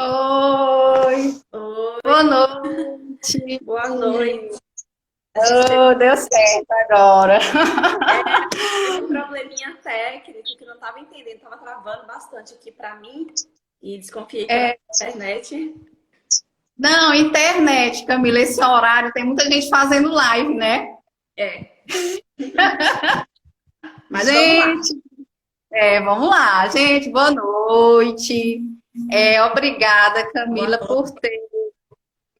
Oi, Oi, boa noite. boa noite. A gente Oh, deu certo agora. teve um probleminha técnico que não estava entendendo, estava travando bastante aqui para mim e desconfiei que era É, a internet. não, internet, Camila, esse horário tem muita gente fazendo live, né? É, mas vamos lá. Gente, vamos lá, gente, boa noite. Obrigada, Boa Camila, noite.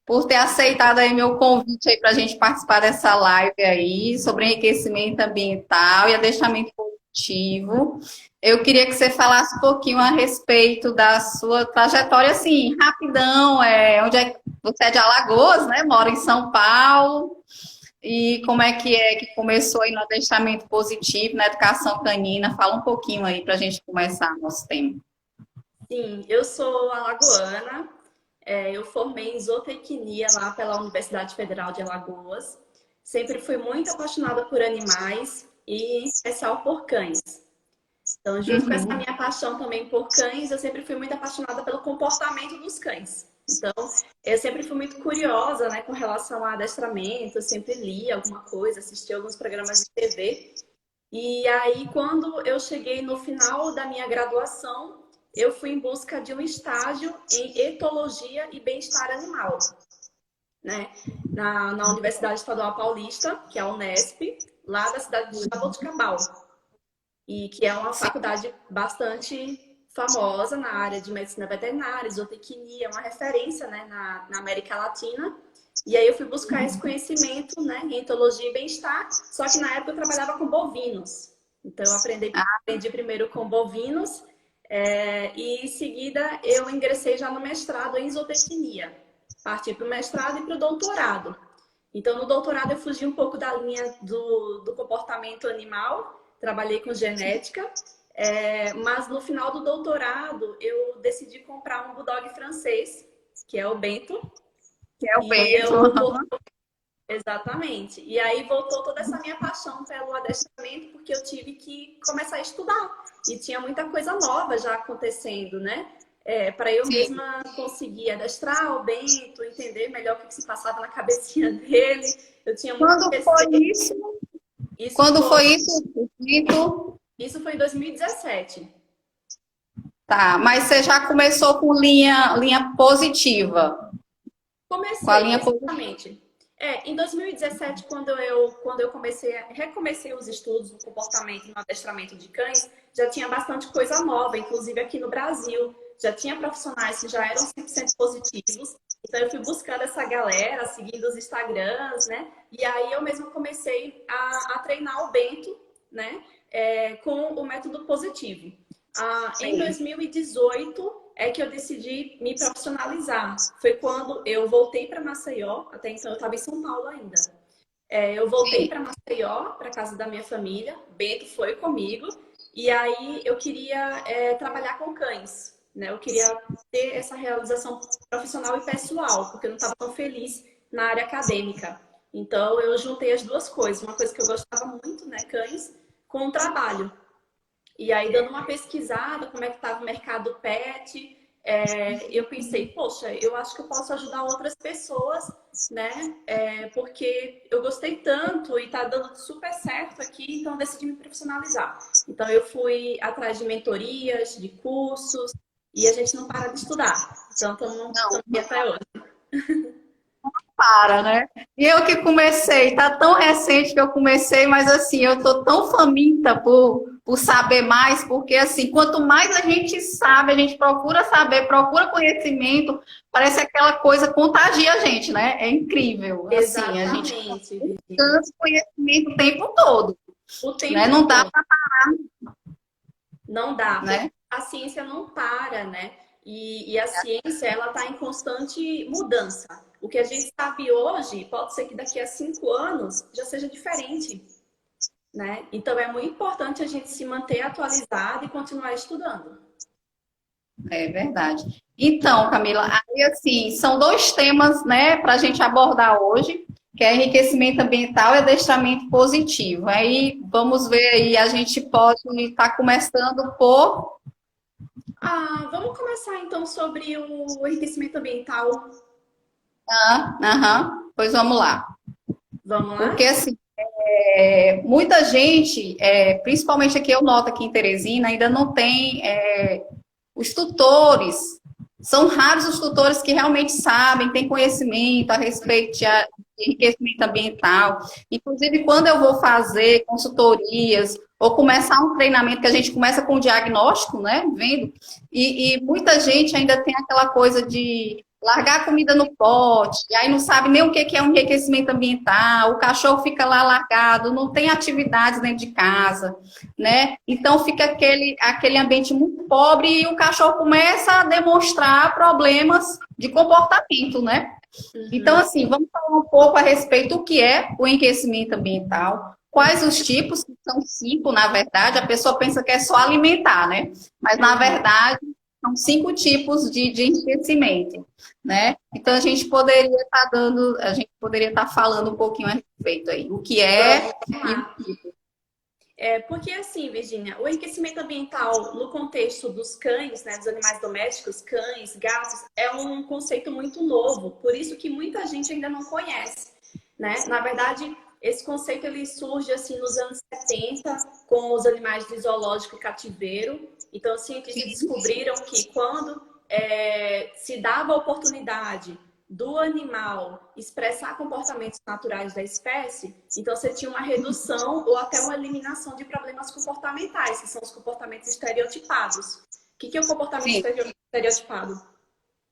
por ter aceitado aí meu convite aí para a gente participar dessa live aí sobre enriquecimento ambiental e adestramento positivo. Eu queria que você falasse um pouquinho a respeito da sua trajetória, assim, rapidão, onde é que você é de Alagoas, né? Mora em São Paulo. E como é que começou aí no adestramento positivo, na educação canina? Fala um pouquinho aí para a gente começar nosso tema. Sim, eu sou alagoana, eu formei em zootecnia lá pela Universidade Federal de Alagoas. Sempre fui muito apaixonada por animais e em especial por cães. Então, junto com essa Uhum. minha paixão também por cães, eu sempre fui muito apaixonada pelo comportamento dos cães. Então, eu sempre fui muito curiosa, né, com relação a adestramento, eu sempre li alguma coisa, assisti alguns programas de TV. E aí, quando eu cheguei no final da minha graduação, eu fui em busca de um estágio em etologia e bem-estar animal, né, na Universidade Estadual Paulista, que é a Unesp, lá da cidade de Jaboticabal e que é uma Sim. faculdade bastante famosa na área de medicina veterinária, zootecnia, é uma referência, né, na América Latina. E aí eu fui buscar esse conhecimento, né, em etologia e bem-estar, só que na época eu trabalhava com bovinos. Então eu aprendi primeiro com bovinos e em seguida eu ingressei já no mestrado em zootecnia. Parti para o mestrado e para o doutorado. Então, no doutorado, eu fugi um pouco da linha do comportamento animal, trabalhei com genética, mas no final do doutorado, eu decidi comprar um bulldog francês, que é o Bento, Que é o e Bento. eu voltei. Exatamente. E aí voltou toda essa minha paixão pelo adestramento, porque eu tive que começar a estudar. E tinha muita coisa nova já acontecendo, né? Para eu Sim. mesma conseguir adestrar o Bento, entender melhor o que se passava na cabecinha dele. Eu tinha muito Quando foi receio. isso? Isso Quando foi, foi isso, Vitor? isso foi em 2017. Tá, mas você já começou com linha positiva. Com a Comecei, linha positiva. exatamente. Em 2017, quando eu recomecei os estudos no comportamento e no adestramento de cães, já tinha bastante coisa nova, inclusive aqui no Brasil. Já tinha profissionais que já eram 100% positivos. Então, eu fui buscando essa galera, seguindo os Instagrams, né? E aí, eu mesma comecei a treinar o Bento, né? Com o método positivo. Em Sim. 2018 é que eu decidi me profissionalizar. Foi quando eu voltei para Maceió, até então eu estava em São Paulo ainda. Eu voltei Sim. para Maceió, para casa da minha família. Bento foi comigo. E aí eu queria trabalhar com cães. Né? Eu queria ter essa realização profissional e pessoal, porque eu não estava tão feliz na área acadêmica. Então eu juntei as duas coisas. Uma coisa que eu gostava muito, né, cães, com o trabalho. E aí, dando uma pesquisada, como é que estava o mercado pet, eu pensei, poxa, eu acho que eu posso ajudar outras pessoas, né? Porque eu gostei tanto e está dando super certo aqui, então eu decidi me profissionalizar. Então, eu fui atrás de mentorias, de cursos, e a gente não para de estudar. Então, estamos Não, aqui até hoje. para, né? E eu que comecei, tá tão recente que eu comecei, mas assim, eu tô tão faminta por saber mais, porque assim, quanto mais a gente sabe, a gente procura saber, procura conhecimento, parece aquela coisa contagia a gente, né? É incrível, assim, a gente Exatamente, Virginia. tanto conhecimento o tempo todo, O né? tempo Não dá todo. pra, Não dá, porque né? a ciência não para, né? E a ciência, ela está em constante mudança. O que a gente sabe hoje, pode ser que daqui a 5 anos já seja diferente, né? Então, é muito importante a gente se manter atualizado e continuar estudando. É verdade. Então, Camila, aí assim, são dois temas, né, para a gente abordar hoje, que é enriquecimento ambiental e adestramento positivo. Aí vamos ver aí, a gente pode estar começando por Vamos começar então sobre o enriquecimento ambiental. Pois vamos lá. Vamos lá? Porque, assim, muita gente, principalmente aqui, eu noto aqui em Teresina, ainda não tem os tutores. São raros os tutores que realmente sabem, têm conhecimento a respeito de enriquecimento ambiental. Inclusive, quando eu vou fazer consultorias ou começar um treinamento, que a gente começa com o diagnóstico, né? Vendo, e muita gente ainda tem aquela coisa de largar a comida no pote, e aí não sabe nem o que é um enriquecimento ambiental, o cachorro fica lá largado, não tem atividades dentro de casa, né? Então fica aquele ambiente muito pobre e o cachorro começa a demonstrar problemas de comportamento, né? Então, assim, vamos falar um pouco a respeito do que é o enriquecimento ambiental, quais os tipos, que são 5, na verdade, a pessoa pensa que é só alimentar, né? Mas, na verdade, são 5 tipos de enriquecimento, né? Então, a gente poderia estar falando um pouquinho a respeito aí, o que é e o tipo. Porque assim, Virginia, o enriquecimento ambiental no contexto dos cães, né, dos animais domésticos, cães, gatos, é um conceito muito novo, por isso que muita gente ainda não conhece, né? Na verdade, esse conceito ele surge assim nos anos 70 com os animais de zoológico e cativeiro. Então, os cientistas descobriram que quando se dava a oportunidade do animal expressar comportamentos naturais da espécie, então você tinha uma redução ou até uma eliminação de problemas comportamentais, que são os comportamentos estereotipados. O que é o comportamento estereotipado?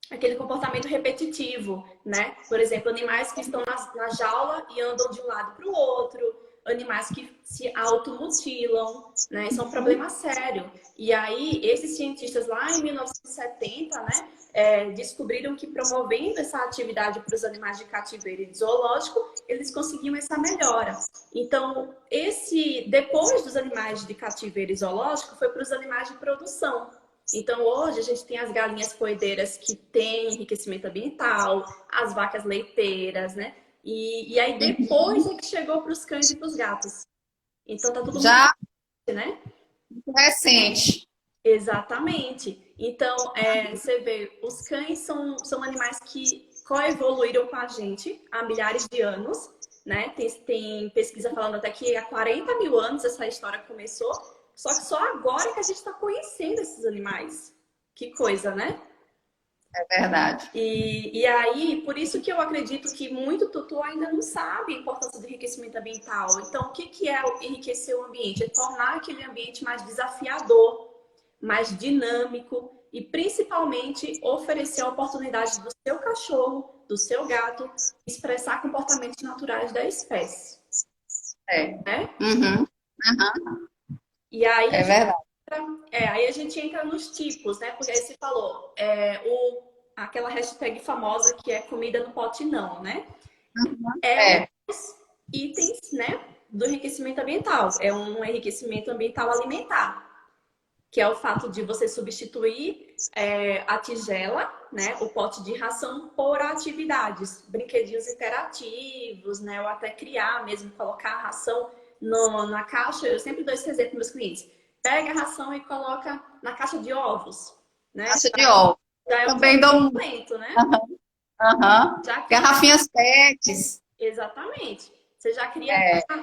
Aquele comportamento repetitivo, né? Por exemplo, animais que estão na jaula e andam de um lado para o outro, animais que se automutilam, né? Isso é um problema sério. E aí, esses cientistas lá em 1970, né, descobriram que promovendo essa atividade para os animais de cativeiro e de zoológico, eles conseguiam essa melhora. Então, depois dos animais de cativeiro e zoológico, foi para os animais de produção. Então, hoje a gente tem as galinhas poedeiras que têm enriquecimento ambiental, as vacas leiteiras, né? E aí depois é que chegou para os cães e para os gatos. Então tá tudo Já muito, né? recente. Exatamente. Então, você vê, os cães são animais que coevoluíram com a gente há milhares de anos, né? Tem pesquisa falando até que há 40 mil anos essa história começou, só que só agora que a gente está conhecendo esses animais. Que coisa, né? É verdade. E aí, por isso que eu acredito que muito tutor ainda não sabe a importância do enriquecimento ambiental. Então, o que é enriquecer o ambiente? É tornar aquele ambiente mais desafiador, mais dinâmico e, principalmente, oferecer a oportunidade do seu cachorro, do seu gato, expressar comportamentos naturais da espécie. Né? Uhum. Uhum. E aí, É verdade. aí a gente entra nos tipos, né? Porque aí você falou, aquela hashtag famosa que é comida no pote não, né? Um dos itens, né, do enriquecimento ambiental. É um enriquecimento ambiental alimentar, que é o fato de você substituir a tigela, né, o pote de ração, por atividades, brinquedinhos interativos, né, ou até criar mesmo, colocar a ração na caixa. Eu sempre dou esse exemplo para meus clientes. Pega a ração e coloca na caixa de ovos, né? Caixa de ovos. Já é um Também dou momento, né? Garrafinhas PETs. Exatamente. Você já cria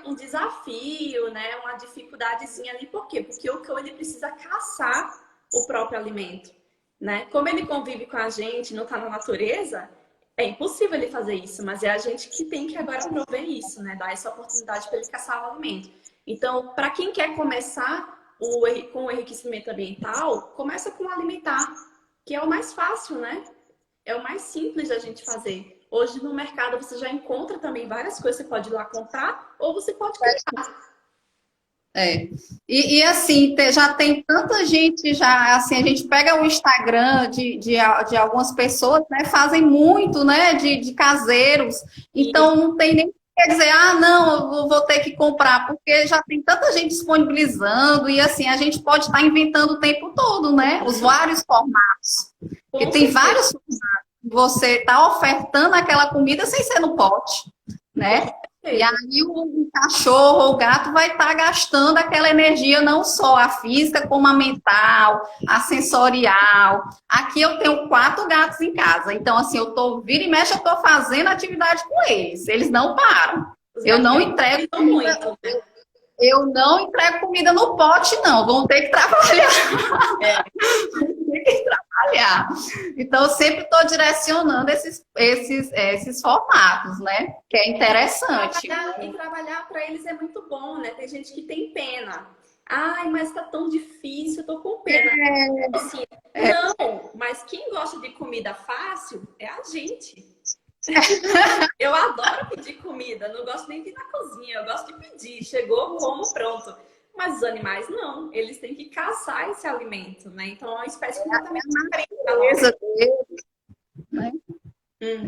um desafio, né? Uma dificuldadezinha ali. Por quê? Porque o cão ele precisa caçar o próprio alimento, né? Como ele convive com a gente, não está na natureza, é impossível ele fazer isso. Mas é a gente que tem que agora prover isso, né? Dar essa oportunidade para ele caçar o alimento. Então, para quem quer começar com o enriquecimento ambiental, começa com alimentar, que é o mais fácil, né? É o mais simples da gente fazer. Hoje no mercado você já encontra também várias coisas, você pode ir lá comprar ou você pode criar. E assim, já tem tanta gente já, assim, a gente pega o Instagram de algumas pessoas, né, fazem muito, né, de caseiros, então não tem nem quer dizer, não, eu vou ter que comprar, porque já tem tanta gente disponibilizando e assim, a gente pode estar inventando o tempo todo, né, os vários formatos, porque tem vários formatos, você está ofertando aquela comida sem ser no pote, né? E certeza. aí o cachorro ou o gato vai estar gastando aquela energia, não só a física, como a mental, a sensorial. Aqui eu tenho 4 gatos em casa, então assim, vira e mexe, eu tô fazendo atividade com eles. Eles não param. Os Eu gatos não entrego precisam comida, muito, né? eu não entrego comida no pote, não. Vão ter que trabalhar. É. Trabalhar. Então, eu sempre estou direcionando esses formatos, né? Que é interessante. Trabalhar para eles é muito bom, né? Tem gente que tem pena. Ai, mas tá tão difícil, eu tô com pena. Assim, não, mas quem gosta de comida fácil é a gente. Eu adoro pedir comida, não gosto nem de ir na cozinha, eu gosto de pedir. Chegou, como, pronto. Mas os animais não, eles têm que caçar esse alimento, né? Então é uma espécie completamente diferente da nossa. Natureza deles, né?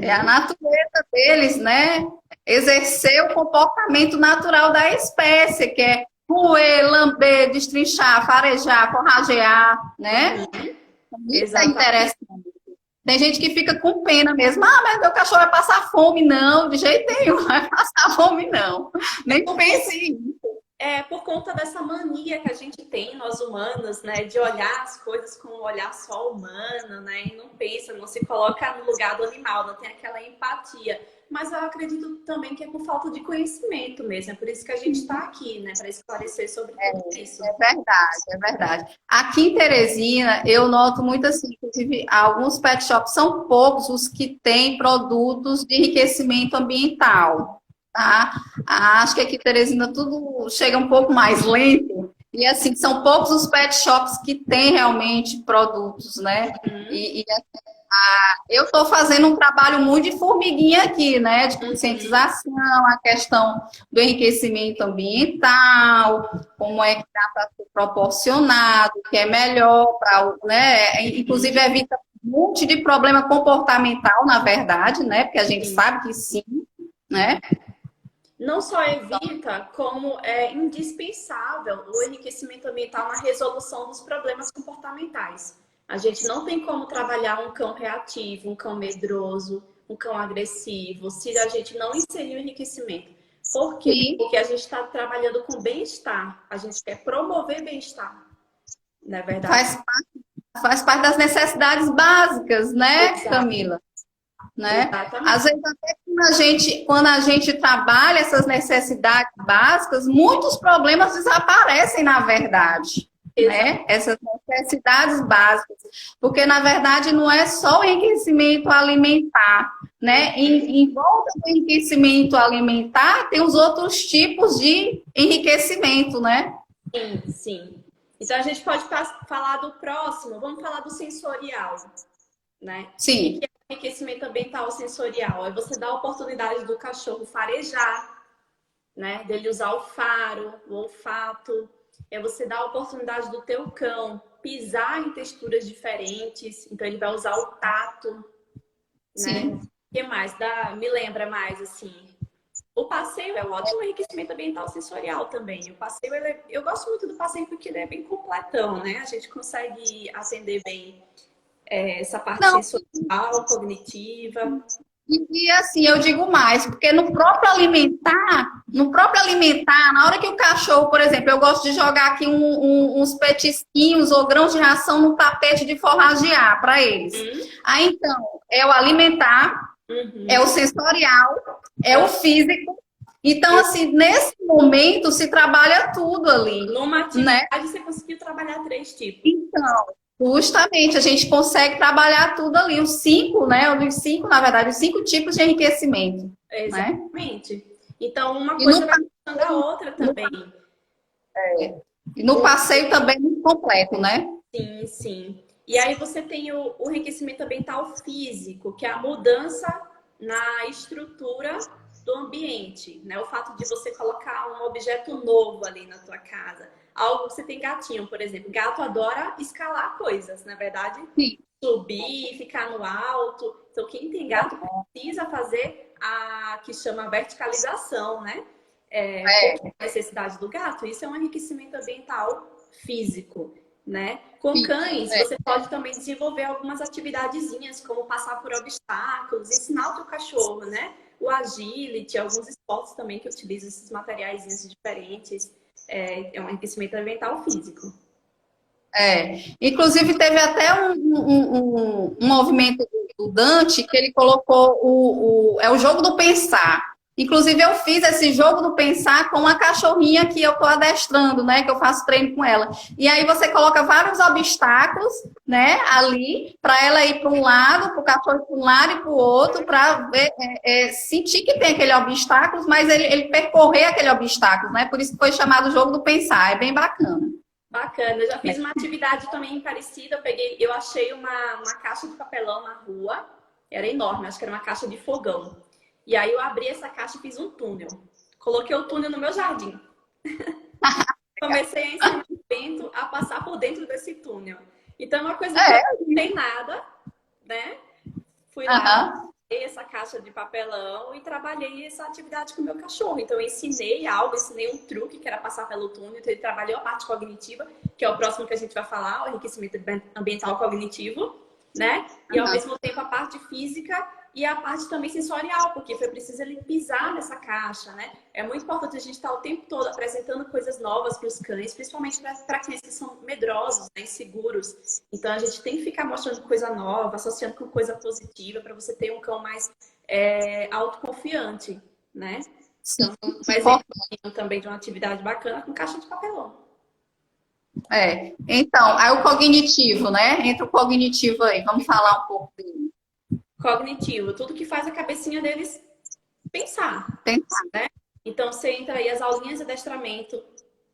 É a Uhum. natureza deles, né? Exercer o comportamento natural da espécie, que é roer, lamber, destrinchar, farejar, forragear, né? Uhum. Isso é Exatamente. interessante. Tem gente que fica com pena mesmo. Ah, mas meu cachorro vai passar fome. Não, de jeito nenhum vai passar fome, não. Nem pense em Por conta dessa mania que a gente tem, nós humanos, né, de olhar as coisas com um olhar só humano, né, e não pensa, não se coloca no lugar do animal, não tem aquela empatia. Mas eu acredito também que é por falta de conhecimento mesmo, é por isso que a gente está aqui, né, para esclarecer sobre tudo isso. É verdade, é verdade. Aqui em Teresina, eu noto muito assim, inclusive, alguns pet shops são poucos os que têm produtos de enriquecimento ambiental, tá? Acho que aqui em Teresina tudo chega um pouco mais lento, e assim, são poucos os pet shops que têm realmente produtos, né? Uhum, E eu estou fazendo um trabalho muito de formiguinha aqui, né? De uhum, conscientização, a questão do enriquecimento ambiental, como é que dá para ser proporcionado, que é melhor para, né? Inclusive uhum. evita um monte de problema comportamental, na verdade, né? Porque a gente Sim. sabe que sim, né? Não só evita, como é indispensável o enriquecimento ambiental na resolução dos problemas comportamentais. A gente não tem como trabalhar um cão reativo, um cão medroso, um cão agressivo, se a gente não inserir o enriquecimento. Por quê? Sim, Porque a gente está trabalhando com bem-estar, a gente quer promover bem-estar, não é verdade? faz, faz parte das necessidades básicas, né, Exato, Camila? Né? Às exatamente. vezes, até quando a gente trabalha essas necessidades básicas, muitos problemas desaparecem, na verdade, Exato. né? Essas necessidades básicas, porque, na verdade, não é só o enriquecimento alimentar, né? Em volta do enriquecimento alimentar, tem os outros tipos de enriquecimento, né? Sim, sim. Então a gente pode falar do próximo, vamos falar do sensorial, né? O que Sim, é enriquecimento ambiental sensorial? É você dar a oportunidade do cachorro farejar, né? Dele usar o faro, o olfato. É você dar a oportunidade do teu cão pisar em texturas diferentes. Então ele vai usar o tato, né? O sim. que mais? Me lembra mais assim. O passeio é um ótimo enriquecimento ambiental sensorial também. O passeio, eu gosto muito do passeio porque ele é bem completão, né? A gente consegue atender bem essa parte Não, sensorial, cognitiva. assim, eu digo mais, porque no próprio alimentar, na hora que o cachorro, por exemplo, eu gosto de jogar aqui uns petisquinhos ou grãos de ração no tapete de forragear para eles. Hum, Aí então, é o alimentar, é o uhum. sensorial, é o Ah, físico. Então, assim, nesse momento se trabalha tudo ali, numa né? atividade você conseguiu trabalhar 3 tipos. Então, justamente, a gente consegue trabalhar tudo ali, os 5, né? Os 5, na verdade, os 5 tipos de enriquecimento, né? Exatamente. Então, uma E no, coisa vai puxando a outra no, também. e no passeio também muito completo, né? Sim, sim. E aí você tem o enriquecimento ambiental físico, que é a mudança na estrutura do ambiente, né? O fato de você colocar um objeto novo ali na tua casa. Algo você tem gatinho, por exemplo. Gato adora escalar coisas, na verdade, Sim. subir, ficar no alto. Então, quem tem gato precisa fazer a que chama verticalização, né? Porque É, é a necessidade do gato, isso é um enriquecimento ambiental físico, né? Com sim, cães, é, você pode também desenvolver algumas atividadezinhas, como passar por obstáculos, ensinar o teu cachorro, né? O agility, alguns esportes também que utilizam esses materiais diferentes. É um enriquecimento ambiental físico. Inclusive teve até um movimento do Dante que ele colocou o jogo do pensar. Inclusive eu fiz esse jogo do pensar com uma cachorrinha que eu estou adestrando, né? Que eu faço treino com ela. E aí você coloca vários obstáculos, né? Ali para ela ir para um lado, para o cachorro ir para um lado e para o outro, para sentir que tem aquele obstáculo, mas ele percorrer aquele obstáculo, né? Por isso que foi chamado jogo do pensar. É bem bacana. Bacana, eu já fiz uma atividade também parecida. Eu achei uma caixa de papelão na rua, era enorme, acho que era uma caixa de fogão. E aí eu abri essa caixa e fiz um túnel. Coloquei o túnel no meu jardim. Comecei a ensinar o vento a passar por dentro desse túnel. Então é uma coisa que não tem nada, né? Fui lá, essa caixa de papelão e trabalhei essa atividade com o meu cachorro. Então, eu ensinei algo, ensinei um truque que era passar pelo túnel. Então, ele trabalhou a parte cognitiva, que é o próximo que a gente vai falar, o enriquecimento ambiental cognitivo, né? E, ao mesmo tempo, a parte física e a parte também sensorial, porque foi preciso ele pisar nessa caixa, né? É muito importante a gente estar o tempo todo apresentando coisas novas para os cães, principalmente para cães que são medrosos, né, inseguros. Então, a gente tem que ficar mostrando coisa nova, associando com coisa positiva, para você ter um cão mais autoconfiante, né? Então, um exemplo também de uma atividade bacana com caixa de papelão. Então, aí o cognitivo, né? Entra o cognitivo aí, vamos falar um pouco dele. Cognitivo, tudo que faz a cabecinha deles pensar. Né? Então, você entra aí as aulinhas de adestramento,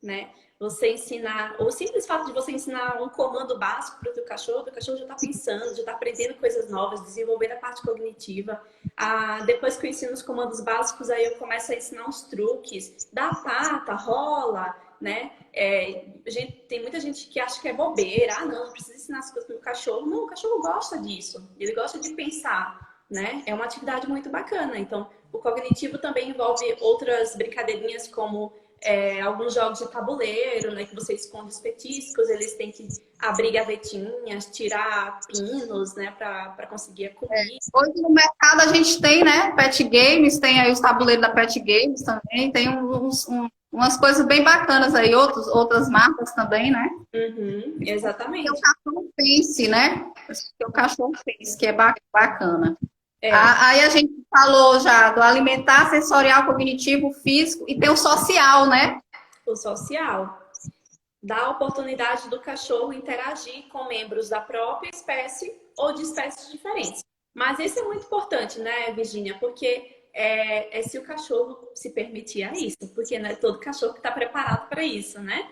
né? Você ensinar, o simples fato de você ensinar um comando básico para o teu cachorro já está pensando, já está aprendendo coisas novas, desenvolvendo a parte cognitiva. Depois que eu ensino os comandos básicos, aí eu começo a ensinar uns truques, dá pata, rola, né? Tem muita gente que acha que é bobeira. Não precisa ensinar as coisas para o cachorro. Não, o cachorro gosta disso. Ele gosta de pensar, né? É uma atividade muito bacana. Então, o cognitivo também envolve outras brincadeirinhas como alguns jogos de tabuleiro, né? Que você esconde os petiscos, eles têm que abrir gavetinhas, tirar pinos, né? Para conseguir a comida. Hoje no mercado a gente tem, né? Pet Games, tem aí os tabuleiros da Pet Games também, tem umas coisas bem bacanas aí, outras marcas também, né? Exatamente. O cachorro pense, né? O cachorro pense, que é bacana. Aí a gente falou já do alimentar, sensorial, cognitivo, físico e tem o social, né? O social dá a oportunidade do cachorro interagir com membros da própria espécie ou de espécies diferentes. Mas isso é muito importante, né, Virginia? Porque se o cachorro se permitir a isso, porque não é todo cachorro que está preparado para isso, né?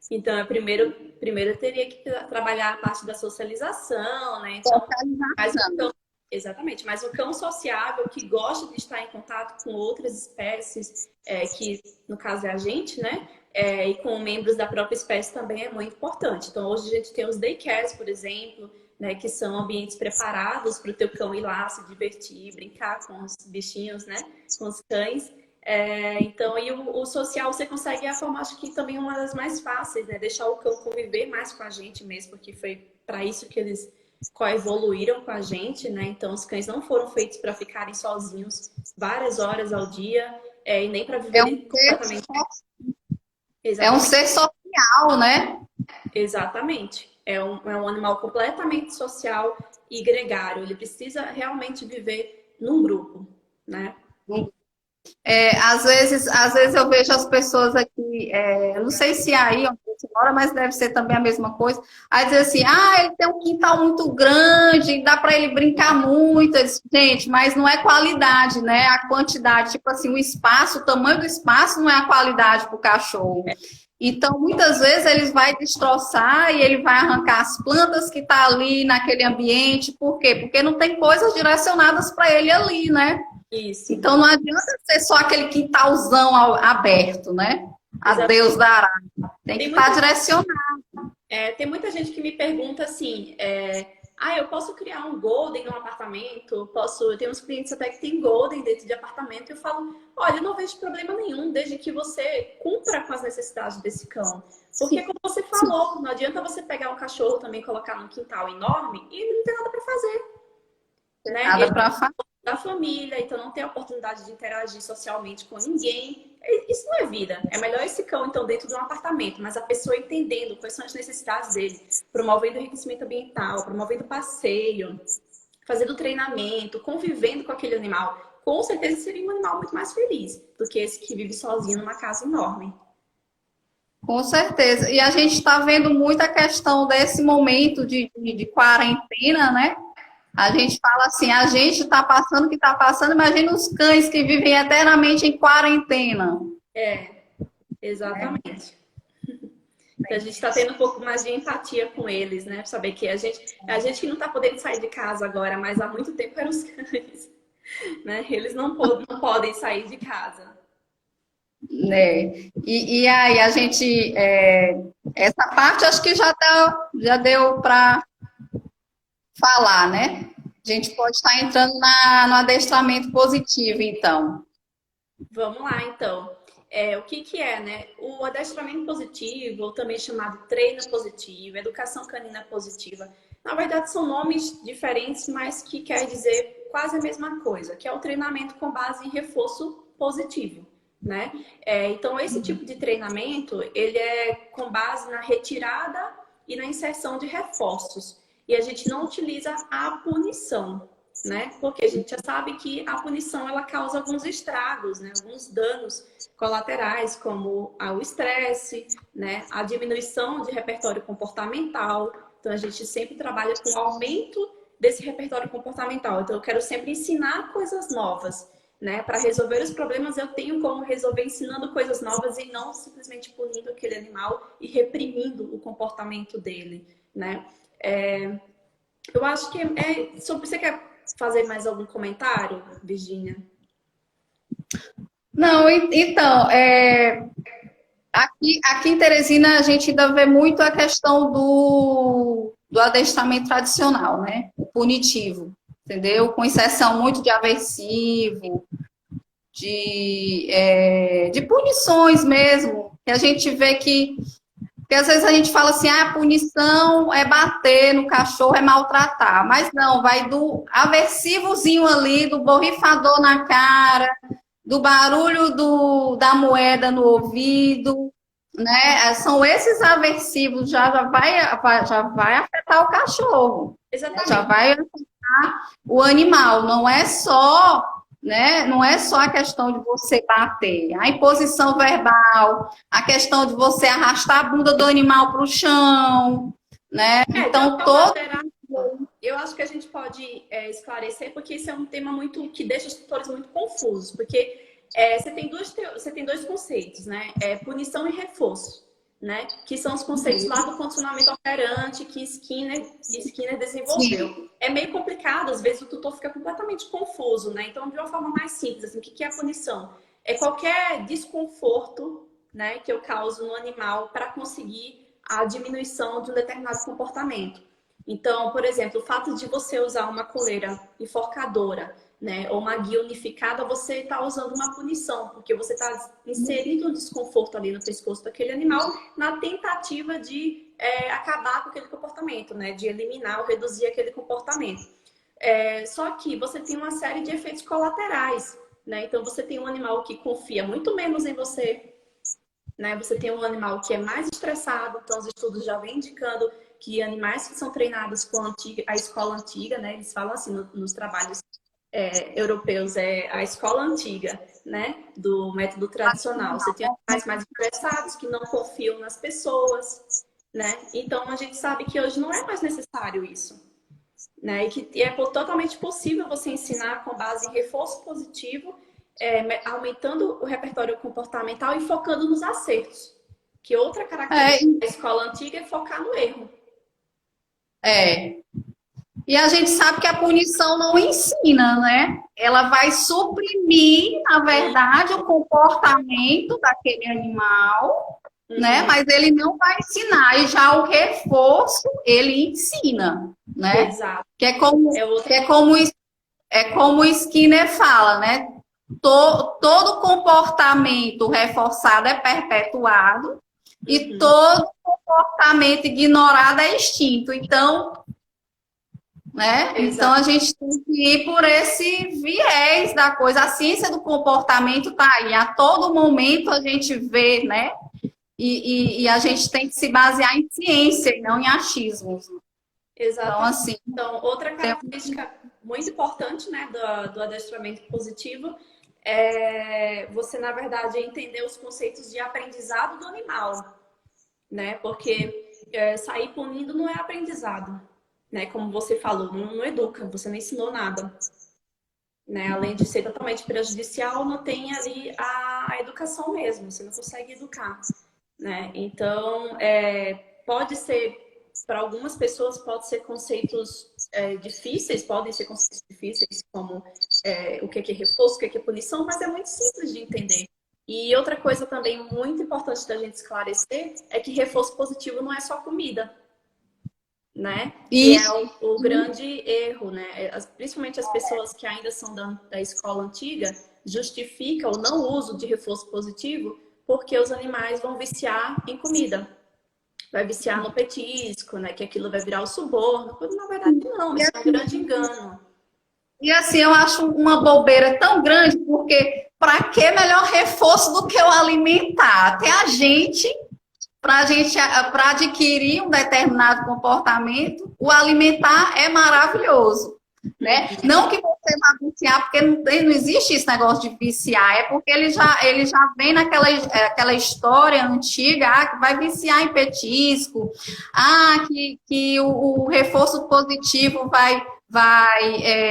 Então, primeiro eu teria que trabalhar a parte da socialização, né? Então, exatamente, mas o cão sociável que gosta de estar em contato com outras espécies, que no caso é a gente, né? E com membros da própria espécie também é muito importante. Então, hoje a gente tem os daycares, por exemplo, né? Que são ambientes preparados para o teu cão ir lá se divertir, brincar com os bichinhos, né? Com os cães. Então, e o social você consegue a forma, acho que também uma das mais fáceis, né? Deixar o cão conviver mais com a gente mesmo, porque foi para isso que eles coevoluíram com a gente, né? Então, os cães não foram feitos para ficarem sozinhos várias horas ao dia e nem para viver completamente. É um ser social, né? Exatamente. É um animal completamente social e gregário. Ele precisa realmente viver num grupo, né? Às vezes eu vejo as pessoas aqui, não sei se é aí onde você mora, mas deve ser também a mesma coisa. Aí diz assim, ele tem um quintal muito grande, dá para ele brincar muito. Gente, mas não é qualidade, né? A quantidade, tipo assim, o espaço, o tamanho do espaço não é a qualidade para o cachorro. Então, muitas vezes ele vai destroçar e ele vai arrancar as plantas que tá ali naquele ambiente. Por quê? Porque não tem coisas direcionadas para ele ali, né? Isso. Então não adianta ser só aquele quintalzão aberto, né? A Deus dará. Tem que estar direcionado. Tem muita gente que me pergunta assim, eu posso criar um Golden no apartamento? Tem uns clientes até que tem Golden dentro de apartamento. Eu falo, olha, eu não vejo problema nenhum, desde que você cumpra com as necessidades desse cão. Porque, como você falou, não adianta você pegar um cachorro também e colocar num quintal enorme e ele não tem nada para fazer. Né? Nada para fazer. da família, então não tem a oportunidade de interagir socialmente com ninguém. Isso não é vida. É melhor esse cão, então, dentro de um apartamento, mas a pessoa entendendo quais são as necessidades dele, promovendo o enriquecimento ambiental, promovendo passeio, fazendo treinamento, convivendo com aquele animal. Com certeza seria um animal muito mais feliz do que esse que vive sozinho numa casa enorme. Com certeza. E a gente está vendo muita questão desse momento de quarentena, né? A gente fala assim, a gente está passando o que está passando, imagina os cães que vivem eternamente em quarentena. É, exatamente. Então, a gente está tendo um pouco mais de empatia com eles, né? Saber que a gente que não está podendo sair de casa agora, mas há muito tempo eram os cães, né? Eles não podem sair de casa. Né? E aí, a gente, essa parte acho que já deu para falar, né? A gente pode estar entrando no adestramento positivo, então. Vamos lá, então. O que que é, né? O adestramento positivo, ou também chamado treino positivo, educação canina positiva, na verdade são nomes diferentes, mas que quer dizer quase a mesma coisa, que é o treinamento com base em reforço positivo, né? Então, esse tipo de treinamento, ele é com base na retirada e na inserção de reforços. E a gente não utiliza a punição, né? Porque a gente já sabe que a punição ela causa alguns estragos, né? Alguns danos colaterais, como o estresse, né? A diminuição de repertório comportamental. Então a gente sempre trabalha com o aumento desse repertório comportamental. Então eu quero sempre ensinar coisas novas, né? Para resolver os problemas eu tenho como resolver ensinando coisas novas e não simplesmente punindo aquele animal e reprimindo o comportamento dele, né? Eu acho que sobre você quer fazer mais algum comentário, Virginia? Não, então, aqui em Teresina a gente ainda vê muito a questão do adestramento tradicional, né? O punitivo, entendeu? Com exceção muito de aversivo, de punições mesmo, que a gente vê que. Porque às vezes a gente fala assim, a punição é bater no cachorro, é maltratar. Mas não, vai do aversivozinho ali, do borrifador na cara, do barulho da moeda no ouvido, né? São esses aversivos, já vai afetar o cachorro, já Exatamente. vai afetar o animal. Não é só, né? Não é só a questão de você bater, a imposição verbal, a questão de você arrastar a bunda do animal para o chão, né? De uma Então, forma geral, eu acho que a gente pode esclarecer, porque isso é um tema muito que deixa os tutores muito confusos, porque você tem dois conceitos, né? Punição e reforço, né? Que são os conceitos lá do condicionamento operante que Skinner desenvolveu. sim. É meio complicado, às vezes o tutor fica completamente confuso, né? Então, de uma forma mais simples, assim, o que é a punição? É qualquer desconforto, né, que eu causo no animal para conseguir a diminuição de um determinado comportamento. Então, por exemplo, o fato de você usar uma coleira enforcadora, né, ou uma guia unificada, você está usando uma punição, porque você está inserindo um desconforto ali no pescoço daquele animal na tentativa de acabar com aquele comportamento, né, de eliminar ou reduzir aquele comportamento. Só que você tem uma série de efeitos colaterais, né? Então, você tem um animal que confia muito menos em você, né? Você tem um animal que é mais estressado, então os estudos já vêm indicando que animais que são treinados com a escola antiga, né? Eles falam assim nos trabalhos europeus, é a escola antiga, né? Do método tradicional. Você tem animais mais estressados que não confiam nas pessoas, né? Então a gente sabe que hoje não é mais necessário isso, né? E que é totalmente possível você ensinar com base em reforço positivo, aumentando o repertório comportamental e focando nos acertos. Que outra característica da escola antiga é focar no erro. E a gente sabe que a punição não ensina, né? Ela vai suprimir, na verdade, o comportamento daquele animal, né? Mas ele não vai ensinar. E já o reforço, ele ensina, né? Exato. Que é como o Skinner fala, né? Todo comportamento reforçado é perpetuado e todo comportamento ignorado é extinto. Então, né? Então Exato. a gente tem que ir por esse viés da coisa. A ciência do comportamento está aí. A todo momento a gente vê, né? E a gente tem que se basear em ciência e não em achismos. Então, Exatamente. assim, Então, outra tem... característica muito importante, né, do adestramento positivo é você, na verdade, entender os conceitos de aprendizado do animal, né? Porque sair punindo não é aprendizado, né? Como você falou, não educa, você não ensinou nada, né? Além de ser totalmente prejudicial, não tem ali a educação mesmo, você não consegue educar, né? Então, pode ser, para algumas pessoas, pode ser conceitos difíceis, podem ser conceitos difíceis, como o que é reforço, o que é punição, mas é muito simples de entender. E outra coisa também muito importante da gente esclarecer é que reforço positivo não é só comida, né? Que é Isso. o grande erro, né? Principalmente as pessoas que ainda são da escola antiga justificam o não uso de reforço positivo porque os animais vão viciar em comida. Vai viciar no petisco, né? Que aquilo vai virar o suborno. Quando na verdade não, E isso é um grande engano. E assim, eu acho uma bobeira tão grande, porque para que melhor reforço do que o alimentar? Até para adquirir um determinado comportamento, o alimentar é maravilhoso. Né? Não que você vá viciar, porque não existe esse negócio de viciar, é porque ele já vem aquela história antiga, que vai viciar em petisco, que o reforço positivo vai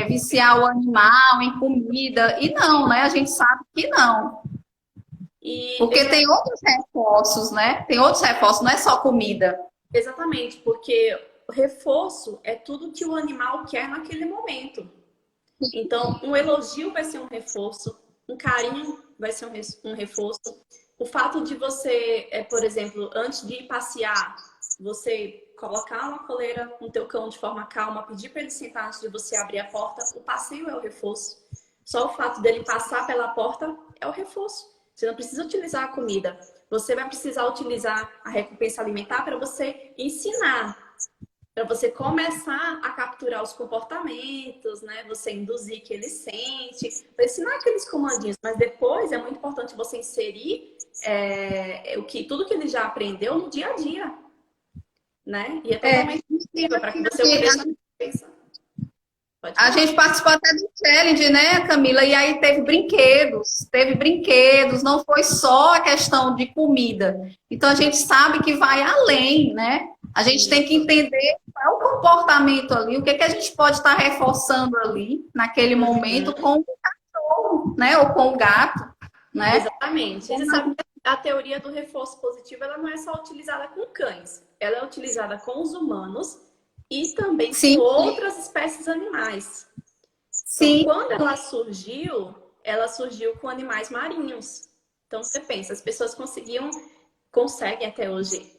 viciar o animal em comida, e não, né? A gente sabe que não. E Porque tem outros reforços, né? Tem outros reforços, não é só comida. exatamente, porque o reforço é tudo que o animal quer naquele momento. Então, um elogio vai ser um reforço, um carinho vai ser um reforço. O fato de você, por exemplo, antes de ir passear, você colocar uma coleira no teu cão de forma calma, pedir para ele sentar antes de você abrir a porta, o passeio é o reforço. Só o fato dele passar pela porta é o reforço. Você não precisa utilizar a comida. Você vai precisar utilizar a recompensa alimentar para você ensinar, para você começar a capturar os comportamentos, né? Você induzir que ele sente, para ensinar aqueles comandinhos. Mas depois é muito importante você inserir tudo que ele já aprendeu no dia a dia, né? E é É, totalmente possível para que você ofereça recompensa. Pode a falar. gente participou até do challenge, né, Camila? E aí teve brinquedos, não foi só a questão de comida. Então a gente sabe que vai além, né? A gente tem que Isso. entender qual é o comportamento ali, o que que a gente pode estar reforçando ali naquele momento Uhum. com o cachorro, né? Ou com o gato, né? Exatamente. E você sabe que a teoria do reforço positivo ela não é só utilizada com cães, ela é utilizada com os humanos e também com Sim, outras espécies animais. Então, sim. quando ela surgiu com animais marinhos. Então, você pensa, as pessoas conseguem até hoje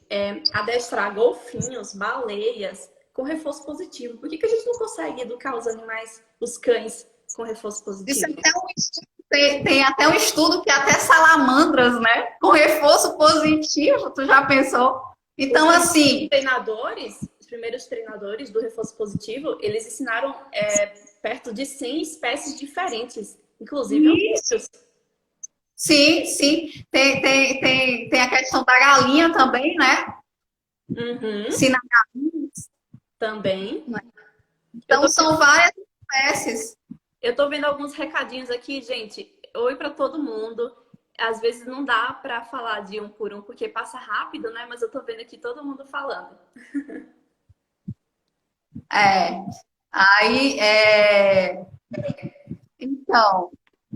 adestrar golfinhos, baleias, com reforço positivo. Por que a gente não consegue educar os animais, os cães, com reforço Isso é positivo? até um estudo, tem até um estudo que até salamandras, né? Com reforço positivo, tu já pensou? Os Então, primeiros assim, treinadores, os primeiros treinadores do reforço positivo, eles ensinaram perto de 100 espécies diferentes, inclusive isso. anfíbios. Sim, sim. Tem a questão da galinha também, né? Uhum, Ensina, também. né? Eu Então, tô, são várias espécies. eu tô vendo alguns recadinhos aqui, gente. Oi para todo mundo. Às vezes não dá para falar de um por um porque passa rápido, né? Mas eu tô vendo aqui todo mundo falando. É. Aí, então,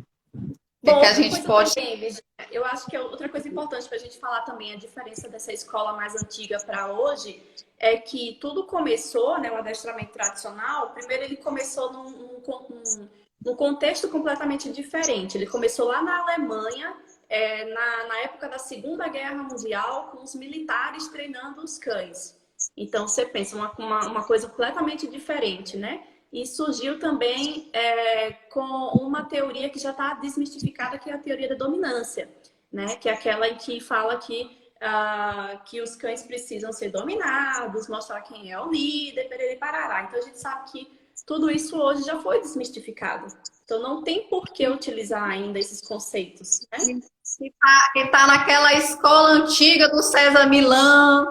o que é Bom, que a outra gente coisa pode... também, Virginia, eu acho que outra coisa importante para a gente falar também, a diferença dessa escola mais antiga para hoje, é que tudo começou, né, o adestramento tradicional, primeiro ele começou num contexto completamente diferente. Ele começou lá na Alemanha, na época da Segunda Guerra Mundial, com os militares treinando os cães. Então, você pensa, uma coisa completamente diferente, né? E surgiu também com uma teoria que já está desmistificada, que é a teoria da dominância, né? Que é aquela em que fala que os cães precisam ser dominados, mostrar quem é o líder, perere parará. Então a gente sabe que Tudo isso hoje já foi desmistificado. Então, não tem por que utilizar ainda esses conceitos, né? Que tá naquela escola antiga do César Millan,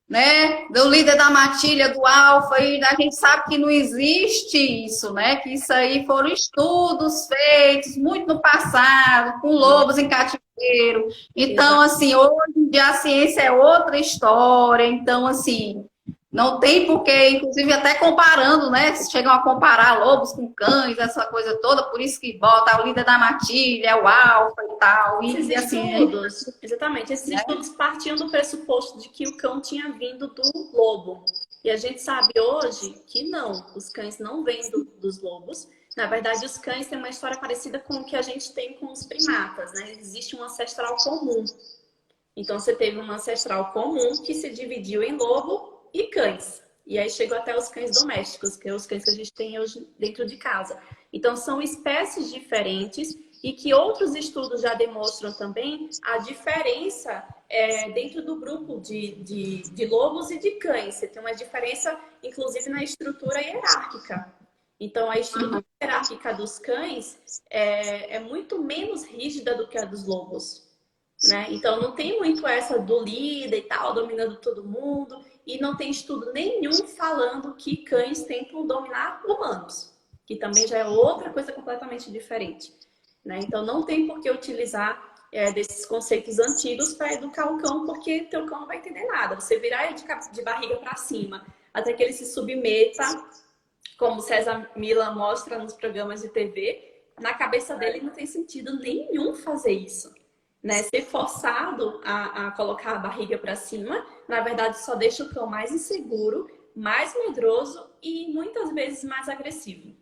né? Do líder da matilha, do alfa, e a gente sabe que não existe isso, né? Que isso aí foram estudos feitos muito no passado, com lobos em cativeiro. Então, assim, hoje em dia a ciência é outra história. Então, assim, não tem porquê, inclusive até comparando, né? Chegam a comparar lobos com cães, essa coisa toda, por isso que bota o líder da matilha, o alfa e tal. Esses E assim, estudos, exatamente, esses estudos partiam do pressuposto de que o cão tinha vindo do lobo. E a gente sabe hoje que não, os cães não vêm dos lobos. Na verdade, os cães têm uma história parecida com o que a gente tem com os primatas, né? Existe um ancestral comum. Então, você teve um ancestral comum que se dividiu em lobo e cães. E aí chegou até os cães domésticos, que é os cães que a gente tem hoje dentro de casa. Então, são espécies diferentes e que outros estudos já demonstram também a diferença dentro do grupo de lobos e de cães. Você tem uma diferença, inclusive, na estrutura hierárquica. Então, a estrutura hierárquica dos cães é muito menos rígida do que a dos lobos. Né? Então, não tem muito essa do líder e tal, dominando todo mundo. E não tem estudo nenhum falando que cães tentam dominar humanos. Que também já é outra coisa completamente diferente. Né? Então, não tem por que utilizar desses conceitos antigos para educar o cão, porque teu cão não vai entender nada. Você virar ele de barriga para cima, até que ele se submeta, como César Millan mostra nos programas de TV, na cabeça dele não tem sentido nenhum fazer isso. Né? Ser forçado a colocar a barriga para cima, na verdade, só deixa o cão mais inseguro, mais medroso e muitas vezes mais agressivo.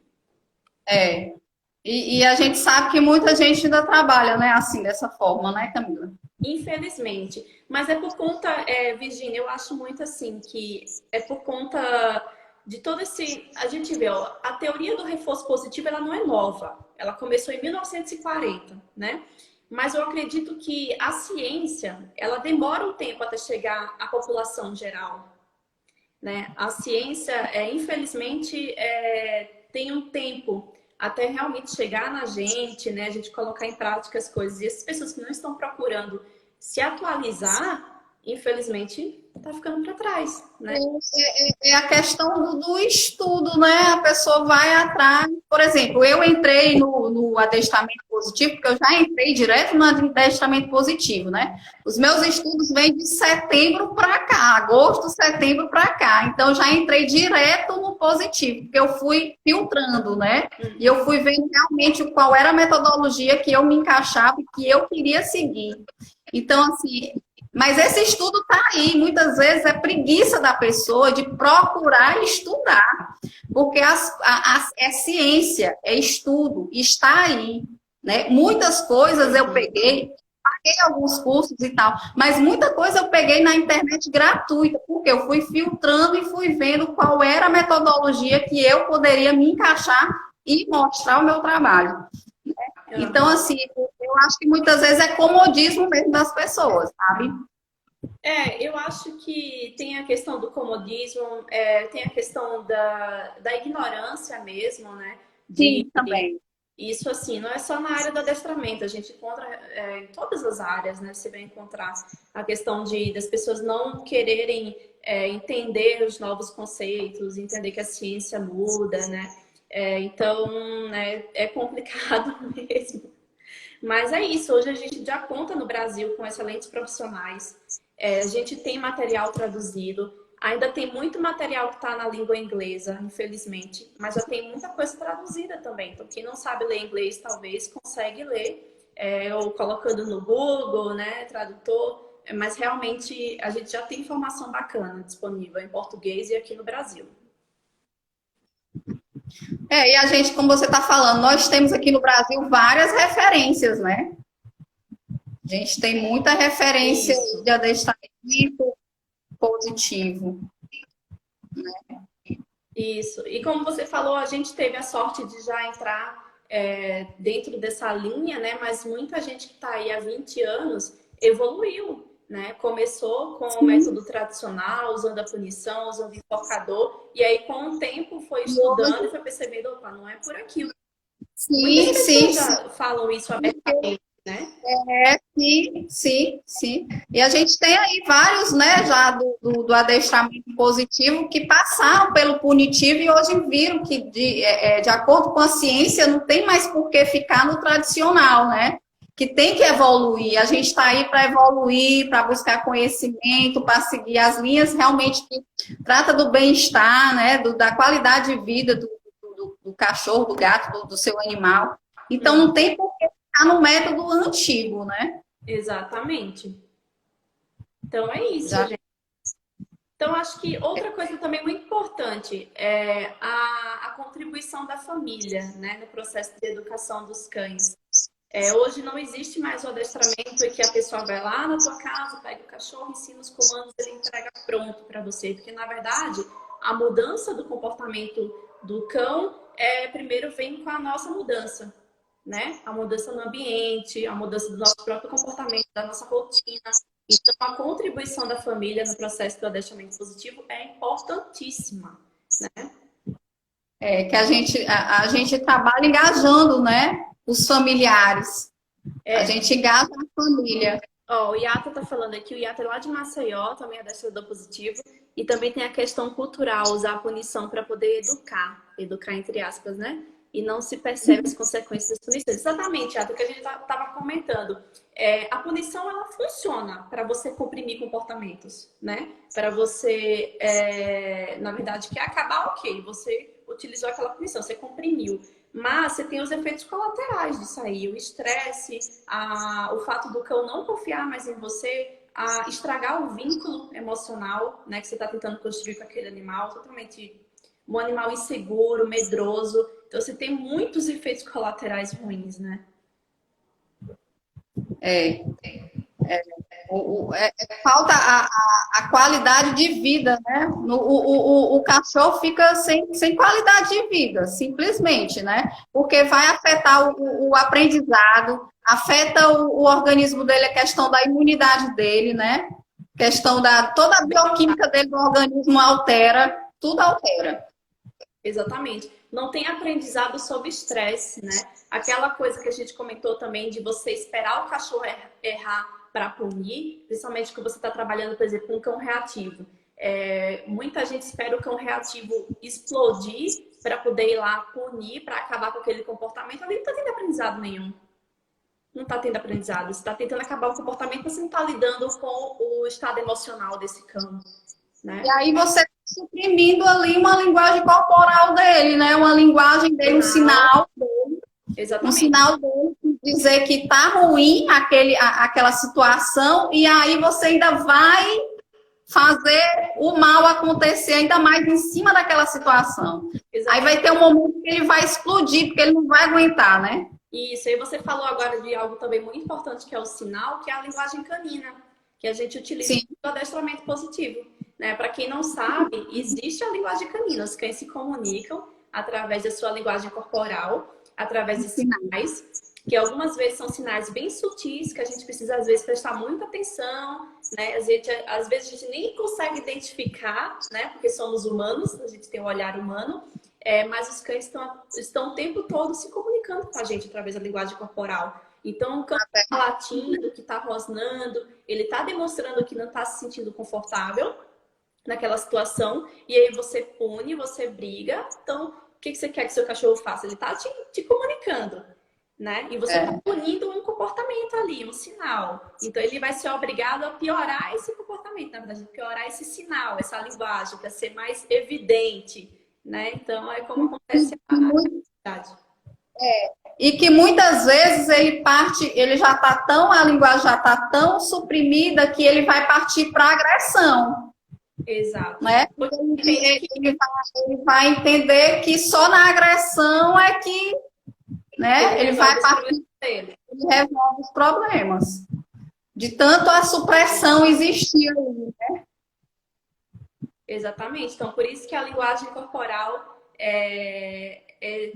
E a gente sabe que muita gente ainda trabalha, né, assim, dessa forma, né, Camila? Infelizmente. Mas é por conta, Virginia, eu acho muito assim, que é por conta de todo esse... A gente vê, ó, a teoria do reforço positivo, ela não é nova. Ela começou em 1940, né? Mas eu acredito que a ciência, ela demora um tempo até chegar à população geral, né? A ciência, infelizmente, tem um tempo até realmente chegar na gente, né? A gente colocar em prática as coisas. E essas pessoas que não estão procurando se atualizar, infelizmente, tá ficando para trás, né? É a questão do estudo, né? A pessoa vai atrás. Por exemplo, eu entrei no adestramento positivo, porque eu já entrei direto no adestramento positivo, né? Os meus estudos vêm de setembro para cá, agosto, setembro para cá. Então, eu já entrei direto no positivo, porque eu fui filtrando, né? E eu fui vendo realmente qual era a metodologia que eu me encaixava e que eu queria seguir. Então, assim, mas esse estudo está aí, muitas vezes é preguiça da pessoa de procurar estudar, porque é ciência, é estudo, está aí, né? Muitas coisas eu peguei, paguei alguns cursos e tal, mas muita coisa eu peguei na internet gratuita, porque eu fui filtrando e fui vendo qual era a metodologia que eu poderia me encaixar e mostrar o meu trabalho. Então, assim, eu acho que muitas vezes é comodismo mesmo das pessoas, sabe? Eu acho que tem a questão do comodismo, tem a questão da ignorância mesmo, né? Sim, também. Isso, assim, não é só na área do adestramento, a gente encontra em todas as áreas, né? Você vai encontrar a questão das pessoas não quererem entender os novos conceitos, entender que a ciência muda, né? Então, né, é complicado mesmo. Mas é isso, hoje a gente já conta no Brasil com excelentes profissionais, a gente tem material traduzido, ainda tem muito material que está na língua inglesa, infelizmente, mas já tem muita coisa traduzida também. Então, quem não sabe ler inglês, talvez consegue ler, ou colocando no Google, né, tradutor, mas realmente a gente já tem informação bacana disponível em português e aqui no Brasil. E a gente, como você está falando, nós temos aqui no Brasil várias referências, né? A gente tem muita referência de adestramento positivo. Né? Isso. E como você falou, a gente teve a sorte de já entrar dentro dessa linha, né? Mas muita gente que está aí há 20 anos evoluiu. né? Começou com o método tradicional, usando a punição, usando o enforcador, e aí com o tempo foi estudando e foi percebendo, opa, não é por aqui. Muitas Sim, sim, pessoas sim. já falam isso abertamente, né? Sim, sim, sim. E a gente tem aí vários, né, já do adestramento positivo que passaram pelo punitivo e hoje viram que, de acordo com a ciência, não tem mais por que ficar no tradicional, né? Que tem que evoluir. A gente está aí para evoluir, para buscar conhecimento, para seguir as linhas realmente que trata do bem-estar, né, da qualidade de vida do cachorro, do gato, do seu animal. Então, não tem por que ficar no método antigo, né? Exatamente. Então é isso, Já gente. Então, acho que outra coisa também muito importante é a contribuição da família, né, no processo de educação dos cães. Hoje não existe mais o adestramento em que a pessoa vai lá na tua casa, pega o cachorro, ensina os comandos, ele entrega pronto para você. Porque, na verdade, a mudança do comportamento do cão primeiro vem com a nossa mudança, né? A mudança no ambiente, a mudança do nosso próprio comportamento, da nossa rotina. Então, a contribuição da família no processo do adestramento positivo é importantíssima, né? que a gente trabalha engajando, né? Os familiares. A É, gente engaja a família. Ó, o Yata tá falando aqui, o Yata é lá de Maceió, também é adestrador positivo, e também tem a questão cultural, usar a punição para poder educar entre aspas, né? E não se percebe as consequências das punições. Exatamente, Yata, o que a gente tava comentando. A punição, ela funciona para você comprimir comportamentos, né? Para você, na verdade, quer acabar, ok, você utilizou aquela punição, você comprimiu. Mas você tem os efeitos colaterais disso aí, o estresse, o fato do cão não confiar mais em você, a estragar o vínculo emocional, né, que você está tentando construir com aquele animal, totalmente um animal inseguro, medroso. Então você tem muitos efeitos colaterais ruins, né? É, falta a qualidade de vida, né? O cachorro fica sem qualidade de vida, simplesmente, né? Porque vai afetar o aprendizado, afeta o organismo dele, a questão da imunidade dele, né? Questão toda a bioquímica dele do organismo altera, tudo altera. Exatamente. Não tem aprendizado sob estresse, né? Aquela coisa que a gente comentou também de você esperar o cachorro errar para punir, principalmente que você está trabalhando, por exemplo, com um cão reativo. Muita gente espera o cão reativo explodir para poder ir lá punir, para acabar com aquele comportamento. Ali não está tendo aprendizado nenhum. Não está tendo aprendizado. Você está tentando acabar o comportamento, você não está lidando com o estado emocional desse cão, E né? aí você está suprimindo ali uma linguagem corporal dele, né? Uma linguagem dele, um Exatamente. sinal dele dizer que está ruim aquela situação, e aí você ainda vai fazer o mal acontecer ainda mais em cima daquela situação. Aí vai ter um momento que ele vai explodir, porque ele não vai aguentar, né? Isso, aí você falou agora de algo também muito importante, que é o sinal, que é a linguagem canina, que a gente utiliza Sim, no adestramento positivo. Né? Para quem não sabe, existe a linguagem canina. Os cães se comunicam através da sua linguagem corporal, através de sinais, que algumas vezes são sinais bem sutis, que a gente precisa, às vezes, prestar muita atenção, né? Às vezes a gente nem consegue identificar, né? Porque somos humanos, a gente tem um olhar humano, mas os cães estão o tempo todo se comunicando com a gente através da linguagem corporal. Então, o cão que está latindo, que está rosnando, ele está demonstrando que não está se sentindo confortável naquela situação, e aí você pune, você briga. Então, o que você quer que seu cachorro faça? Ele está te comunicando, né? E você está punindo um comportamento ali, um sinal. Então, ele vai ser obrigado a piorar esse comportamento, na verdade, piorar esse sinal, essa linguagem, para ser mais evidente, né? Então, é como acontece a atividade. e que muitas vezes ele já está a linguagem já está tão suprimida que ele vai partir para agressão, Exato. né? Ele vai entender que só na agressão é que, né? Ele vai partir, ele resolve os problemas. De tanto a supressão existir ali. Exatamente. Então, por isso que a linguagem corporal é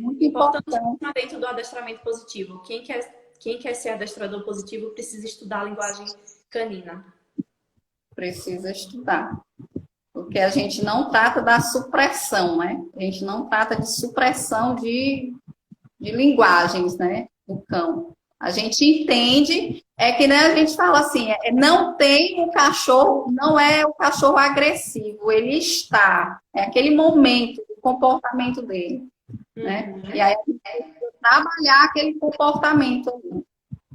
Muito importante importante. dentro do adestramento positivo. Quem quer ser adestrador positivo precisa estudar a linguagem canina. precisa estudar. Porque a gente não trata da supressão, né? A gente não trata de supressão de linguagens, né? Do cão. A gente entende, é que né, a gente fala assim, não tem o cachorro, não é o cachorro agressivo, ele está, é aquele momento, o comportamento dele, né? E aí a gente tem que trabalhar aquele comportamento,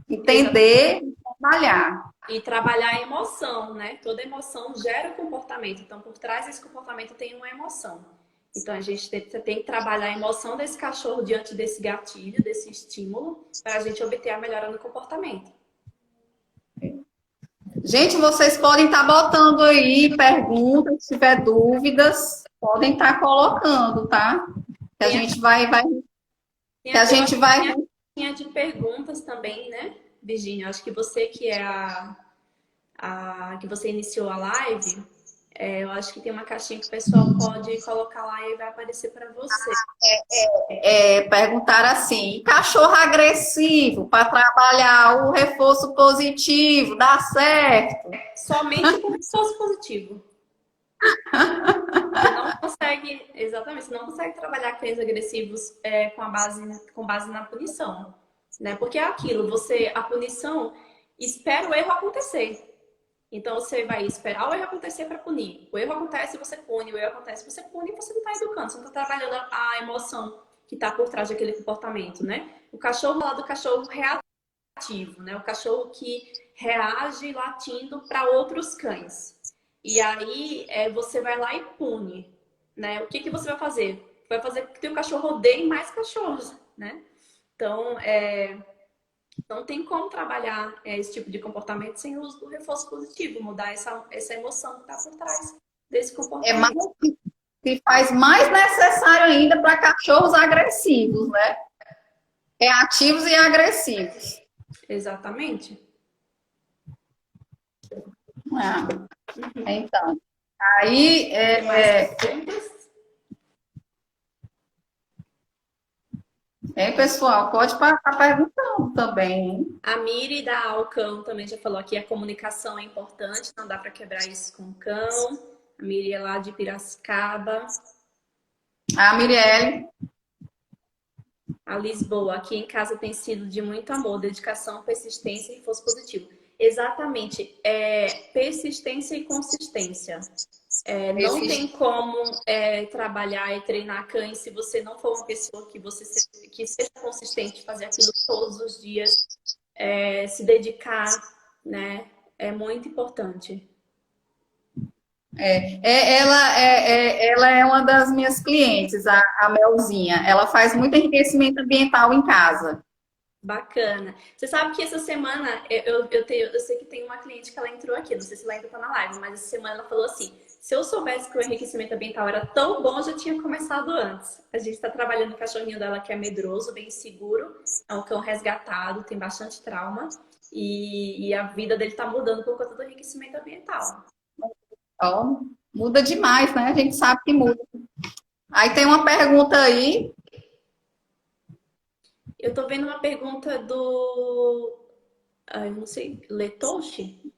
entender e trabalhar. E trabalhar a emoção, né? Toda emoção gera o comportamento. Então, por trás desse comportamento tem uma emoção. Então, a gente tem que trabalhar a emoção desse cachorro diante desse gatilho, desse estímulo, para a gente obter a melhora no comportamento. Gente, vocês podem estar botando aí perguntas, se tiver dúvidas, podem estar colocando, tá? Que a gente vai que a gente vai Tinha de perguntas também, né, Virginia? Acho que você que é que você iniciou a live, eu acho que tem uma caixinha que o pessoal pode colocar lá e vai aparecer para você. perguntar assim, cachorro agressivo para trabalhar o reforço positivo, dá certo? Somente com reforço positivo. Você não consegue, exatamente, você não consegue trabalhar cães agressivos com base na punição, né? Porque é aquilo, a punição espera o erro acontecer. Então você vai esperar o erro acontecer para punir. O erro acontece, você pune. O erro acontece, você pune e você não está educando. Você não está trabalhando a emoção que está por trás daquele comportamento, né? O cachorro lá do cachorro reativo, né? O cachorro que reage latindo para outros cães. E aí você vai lá e pune, né? O que você vai fazer? Vai fazer com que o cachorro odeie mais cachorros, né? Então, não tem como trabalhar esse tipo de comportamento sem o uso do reforço positivo, mudar essa emoção que está por trás desse comportamento. Se faz mais necessário ainda para cachorros agressivos, né? Reativos e agressivos. Exatamente. Então, aí pessoal, pode estar perguntando também, hein? A Miri da Alcão também já falou aqui, a comunicação é importante, não dá para quebrar isso com o cão. A Miri é lá de Piracicaba. A Mirielle. A Lisboa, aqui em casa tem sido de muito amor, dedicação, persistência e reforço positivo. Exatamente, persistência e consistência. Não tem como trabalhar e treinar cães se você não for uma pessoa que seja consistente, fazer aquilo todos os dias, se dedicar, né? É muito importante. Ela é uma das minhas clientes, a Melzinha. Ela faz muito enriquecimento ambiental em casa. Bacana. Você sabe que essa semana eu sei que tem uma cliente que ela entrou aqui, não sei se ela ainda tá na live, mas essa semana ela falou assim: se eu soubesse que o enriquecimento ambiental era tão bom, eu já tinha começado antes. A gente está trabalhando o cachorrinho dela que é medroso, bem seguro, é um cão resgatado, tem bastante trauma e a vida dele tá mudando por conta do enriquecimento ambiental. Então, muda demais, né? A gente sabe que muda. Aí tem uma pergunta aí. Eu tô vendo uma pergunta do... eu não sei, Letoshi?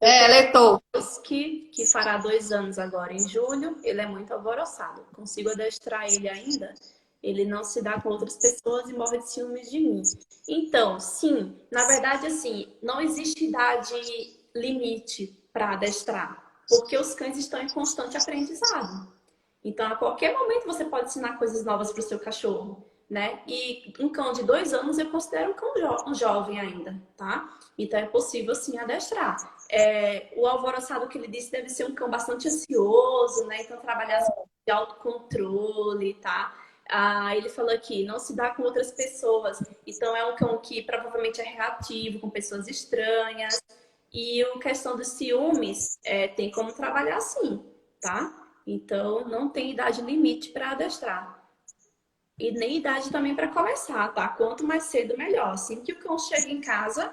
Leitor. Que fará 2 anos agora, em julho. Ele é muito alvoroçado. Consigo adestrar ele ainda? Ele não se dá com outras pessoas e morre de ciúmes de mim. Então, sim, na verdade, assim, não existe idade limite para adestrar, porque os cães estão em constante aprendizado. Então, a qualquer momento você pode ensinar coisas novas para o seu cachorro, né? E um cão de 2 anos eu considero um cão um jovem ainda, tá? Então, é possível, sim, adestrar. O alvoroçado que ele disse deve ser um cão bastante ansioso, né? Então, trabalhar de autocontrole, tá? Ele falou aqui, não se dá com outras pessoas. Então, é um cão que provavelmente é reativo com pessoas estranhas. E a questão dos ciúmes, tem como trabalhar sim, tá? Então, não tem idade limite para adestrar. E nem idade também para começar, tá? Quanto mais cedo, melhor. Assim que o cão chega em casa,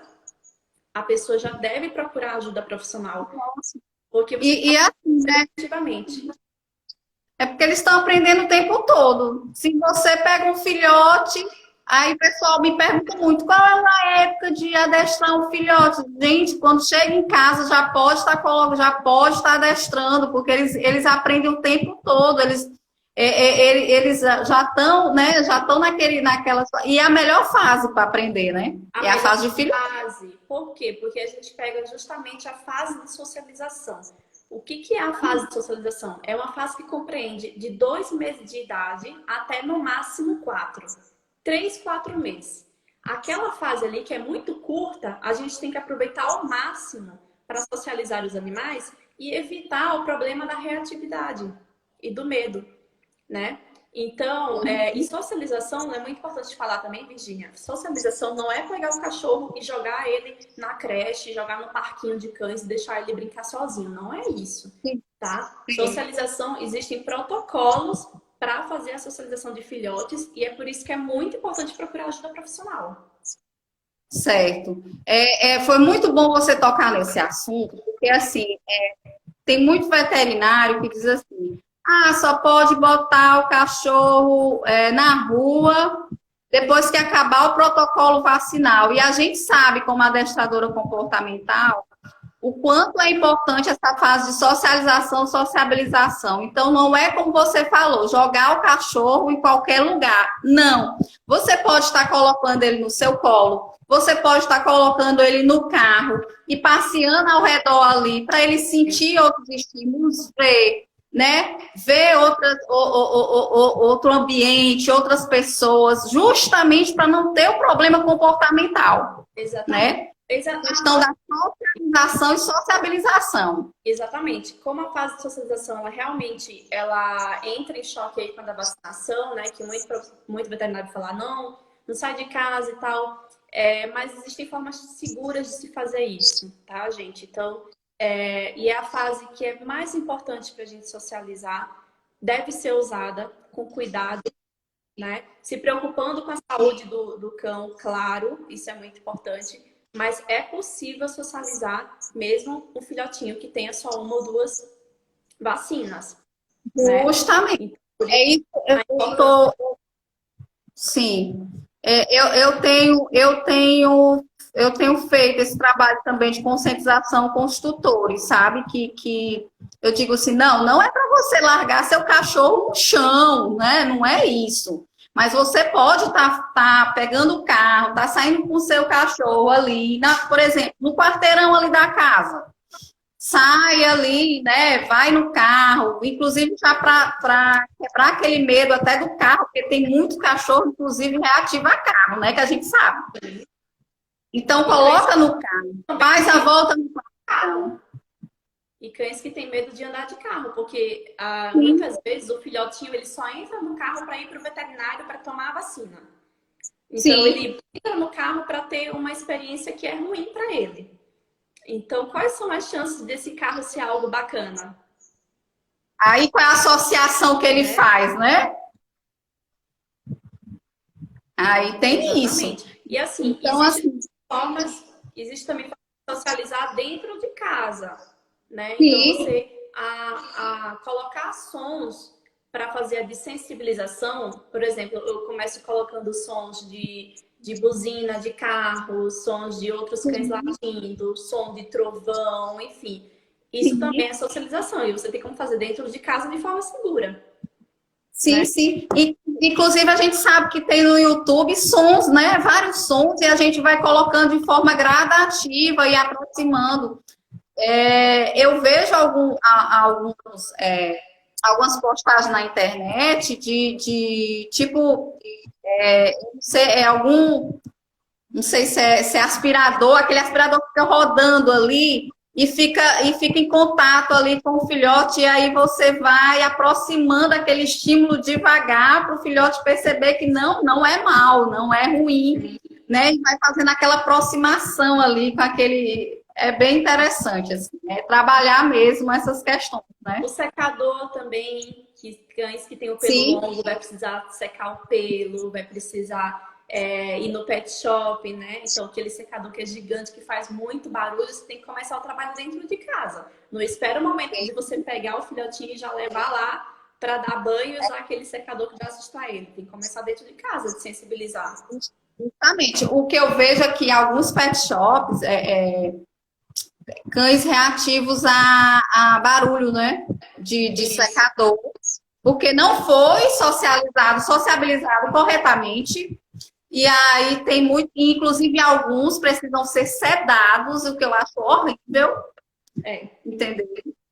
a pessoa já deve procurar ajuda profissional. Porque você assim, né? É porque eles estão aprendendo o tempo todo. Se você pega um filhote, Aí o pessoal me pergunta muito qual é a época de adestrar um filhote. Gente, quando chega em casa já pode estar adestrando, porque eles aprendem o tempo todo, eles já estão, né? Já estão naquela. E é a melhor fase para aprender, né? A É a melhor fase de filhote. fase. Por quê? Porque a gente pega justamente a fase de socialização. O que que é a fase de socialização? É uma fase que compreende de 2 meses de idade até no máximo 4. 3, 4 meses. Aquela fase ali que é muito curta, a gente tem que aproveitar ao máximo para socializar os animais e evitar o problema da reatividade e do medo, né? Então, e socialização é muito importante falar também, Virginia. Socialização não é pegar o cachorro e jogar ele na creche, jogar no parquinho de cães e deixar ele brincar sozinho. Não é isso, tá? Socialização, existem protocolos para fazer a socialização de filhotes e é por isso que é muito importante procurar ajuda profissional. Certo. Foi muito bom você tocar nesse assunto, porque assim, tem muito veterinário que diz assim, só pode botar o cachorro na rua depois que acabar o protocolo vacinal. E a gente sabe, como adestradora comportamental, o quanto é importante essa fase de socialização, sociabilização. Então, não é como você falou, jogar o cachorro em qualquer lugar. Não. Você pode estar colocando ele no seu colo, você pode estar colocando ele no carro e passeando ao redor ali para ele sentir outros estímulos, ver, né? Ver outro ambiente, outras pessoas, justamente para não ter o problema comportamental, Exatamente. né? Questão da socialização e sociabilização. Exatamente. Como a fase de socialização, ela entra em choque aí com a da vacinação, né? Que muito veterinário fala, não sai de casa e tal. Mas existem formas seguras de se fazer isso, tá, gente? Então, e é a fase que é mais importante para a gente socializar, deve ser usada com cuidado, né? Se preocupando com a saúde do cão, claro, isso é muito importante. Mas é possível socializar mesmo um filhotinho que tenha só 1 ou 2 vacinas. Né? Justamente. É isso. Eu tô. Sim. Eu tenho feito esse trabalho também de conscientização com os tutores, sabe? Que eu digo assim, não é para você largar seu cachorro no chão, né? Não é isso. Mas você pode tá pegando o carro, tá saindo com o seu cachorro ali, por exemplo, no quarteirão ali da casa. Sai ali, né? Vai no carro, inclusive já para quebrar aquele medo até do carro, porque tem muito cachorro, inclusive, reativo a carro, né? Que a gente sabe. Então, coloca no carro, faz a volta no carro. E cães que têm medo de andar de carro, porque muitas vezes o filhotinho ele só entra no carro para ir para o veterinário para tomar a vacina. Então, Sim. ele entra no carro para ter uma experiência que é ruim para ele. Então, quais são as chances desse carro ser algo bacana? Aí, qual é a associação que ele faz, né? Aí tem Exatamente. isso. E assim, então, existe também formas de socializar dentro de casa, né? Sim. Então, você colocar sons para fazer a desensibilização, por exemplo, eu começo colocando sons de buzina de carro, sons de outros cães latindo, som de trovão, enfim. Isso também é socialização e você tem como fazer dentro de casa de forma segura. Sim, né? sim. Inclusive, a gente sabe que tem no YouTube sons, né? Vários sons, e a gente vai colocando de forma gradativa e aproximando. Eu vejo algumas postagens na internet de tipo, não sei se é aspirador, aquele aspirador que fica rodando ali e fica em contato ali com o filhote, e aí você vai aproximando aquele estímulo devagar para o filhote perceber que não é mal, não é ruim, né? E vai fazendo aquela aproximação ali com aquele. É bem interessante, assim, trabalhar mesmo essas questões, né? O secador também, que cães que têm o pelo longo vai precisar secar o pelo, vai precisar ir no pet shop, né? Então, aquele secador que é gigante, que faz muito barulho, você tem que começar o trabalho dentro de casa. Não espera o momento de você pegar o filhotinho e já levar lá para dar banho e usar aquele secador que já assusta ele. Tem que começar dentro de casa, de sensibilizar. Justamente. O que eu vejo aqui em alguns pet shops cães reativos a barulho, né? De Isso. secador, porque não foi sociabilizado corretamente. E aí tem muito, inclusive alguns precisam ser sedados, o que eu acho horrível, É. entendeu?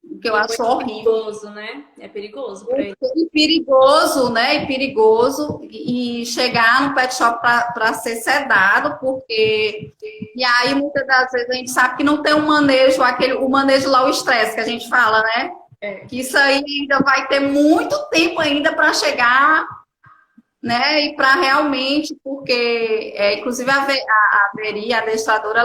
O que eu E acho muito horrível. perigoso, né? É perigoso para ele. E perigoso, né? E perigoso. E chegar no pet shop para ser sedado, porque. E aí, muitas das vezes, a gente sabe que não tem um manejo, o manejo lá, o estresse que a gente fala, né? É. Que isso aí ainda vai ter muito tempo ainda para chegar, né? E para realmente, porque, inclusive, a Veri, a adestradora,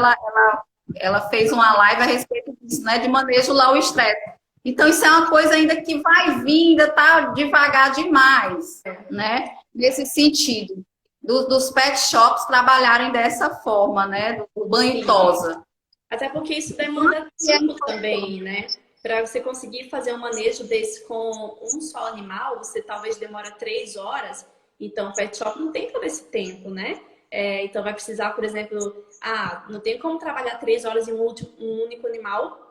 ela fez uma live a respeito disso, né? De manejo lá, o estresse. Então, isso é uma coisa ainda que vai vir, ainda tá devagar demais, né? Nesse sentido, dos pet shops trabalharem dessa forma, né? Do banho Sim. tosa. Até porque isso demanda tempo também, né? Para você conseguir fazer um manejo desse com um só animal, você talvez demora 3 horas. Então, o pet shop não tem todo esse tempo, né? Então, vai precisar, por exemplo, não tem como trabalhar 3 horas em um único animal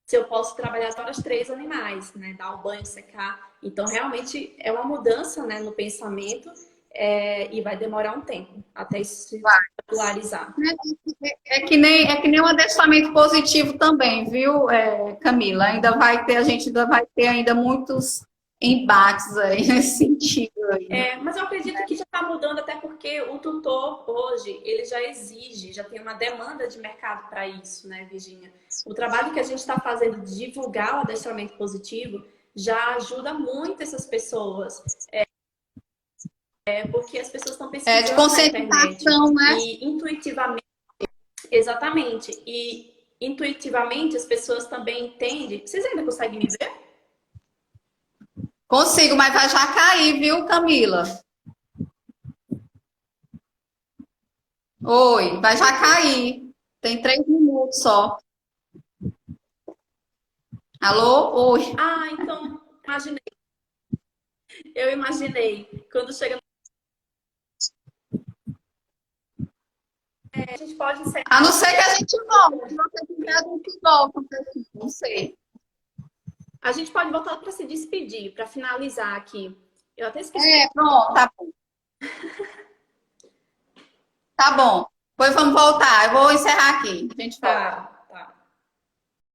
se eu posso trabalhar só os 3 animais, né? Dar o banho, secar. Então, realmente é uma mudança, né, no pensamento e vai demorar um tempo até isso se popularizar. É que nem um adestramento positivo também, viu, Camila? A gente ainda vai ter ainda muitos embates aí nesse sentido aí. Mas eu acredito que já está mudando, até porque o tutor hoje, ele já exige, já tem uma demanda de mercado para isso, né, Virginia? O trabalho que a gente está fazendo de divulgar o adestramento positivo já ajuda muito essas pessoas. Porque as pessoas estão De pesquisando na internet conscientização, né? e intuitivamente, exatamente, e intuitivamente as pessoas também entendem. Vocês ainda conseguem me ver? Consigo, mas vai já cair, viu, Camila? Oi, vai já cair. Tem 3 minutos só. Alô? Oi. Então, imaginei. Eu imaginei. Quando chega. A gente pode encerrar. A não ser que a gente volte. Se você quiser, a gente volta. Não sei. A gente pode voltar para se despedir, para finalizar aqui. Eu até esqueci. Pronto, tá bom. Tá bom. Pois vamos voltar. Eu vou encerrar aqui. A gente volta. Tá.